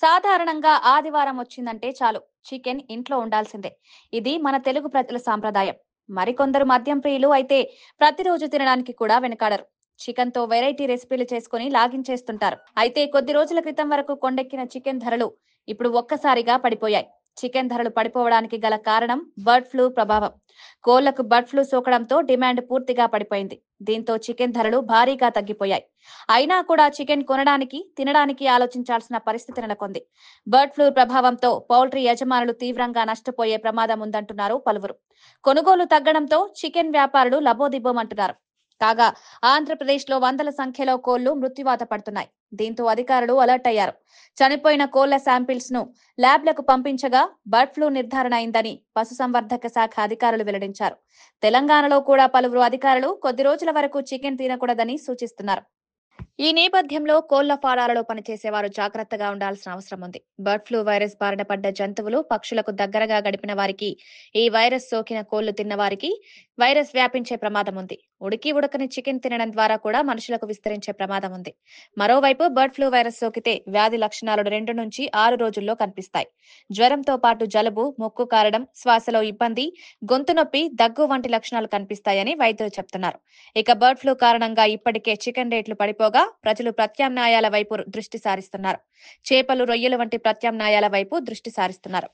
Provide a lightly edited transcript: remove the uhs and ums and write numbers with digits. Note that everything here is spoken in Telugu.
సాధారణంగా ఆదివారం వచ్చిందంటే చాలు చికెన్ ఇంట్లో ఉండాల్సిందే. ఇది మన తెలుగు ప్రజల సాంప్రదాయం. మరికొందరు మద్యం ప్రియులు అయితే ప్రతిరోజు తినడానికి కూడా వెనకాడరు. చికెన్ తో వెరైటీ రెసిపీలు చేసుకుని లాగించేస్తుంటారు. అయితే కొద్ది రోజుల క్రితం వరకు కొండెక్కిన చికెన్ ధరలు ఇప్పుడు ఒక్కసారిగా పడిపోయాయి. చికెన్ ధరలు పడిపోవడానికి గల కారణం బర్డ్ ఫ్లూ ప్రభావం. కోళ్లకు బర్డ్ ఫ్లూ సోకడంతో డిమాండ్ పూర్తిగా పడిపోయింది. దీంతో చికెన్ ధరలు భారీగా తగ్గిపోయాయి. అయినా కూడా చికెన్ కొనడానికి, తినడానికి ఆలోచించాల్సిన పరిస్థితి నెలకొంది. బర్డ్ ఫ్లూ ప్రభావంతో పౌల్ట్రీ యజమానులు తీవ్రంగా నష్టపోయే ప్రమాదం ఉందంటున్నారు పలువురు. కొనుగోలు తగ్గడంతో చికెన్ వ్యాపారులు లబోదిబ్బోమంటున్నారు. కాగా ఆంధ్రప్రదేశ్లో వందల సంఖ్యలో కోళ్లు మృత్యువాత పడుతున్నాయి. దీంతో అధికారులు అలర్ట్ అయ్యారు. చనిపోయిన కోళ్ల శాంపిల్స్ ను ల్యాబ్లకు పంపించగా బర్డ్ ఫ్లూ నిర్ధారణ అయిందని పశుసంవర్ధక శాఖ అధికారులు వెల్లడించారు. తెలంగాణలో కూడా పలువురు అధికారులు కొద్ది రోజుల వరకు చికెన్ తినకూడదని సూచిస్తున్నారు. ఈ నేపథ్యంలో కోళ్ల ఫారాలలో పనిచేసేవారు జాగ్రత్తగా ఉండాల్సిన అవసరం ఉంది. బర్డ్ ఫ్లూ వైరస్ బారిన పడ్డ జంతువులు, పక్షులకు దగ్గరగా గడిపిన వారికి, ఈ వైరస్ సోకిన కోళ్లు తిన్న వారికి వైరస్ వ్యాపించే ప్రమాదం ఉంది. ఉడికి ఉడకని చికెన్ తినడం ద్వారా కూడా మనుషులకు విస్తరించే ప్రమాదం ఉంది. మరోవైపు బర్డ్ ఫ్లూ వైరస్ సోకితే వ్యాధి లక్షణాలు 2 నుంచి 6 రోజుల్లో కనిపిస్తాయి. జ్వరంతో పాటు జలుబు, ముక్కు కారడం, శ్వాసలో ఇబ్బంది, గొంతు నొప్పి, దగ్గు వంటి లక్షణాలు కనిపిస్తాయని వైద్యులు చెప్తున్నారు. ఇక బర్డ్ ఫ్లూ కారణంగా ఇప్పటికే చికెన్ రేట్లు పడిపోగా ప్రజలు ప్రత్యామ్నాయాల వైపు దృష్టి సారిస్తున్నారు. చేపలు, రొయ్యలు వంటి ప్రత్యామ్నాయాల వైపు దృష్టి సారిస్తున్నారు.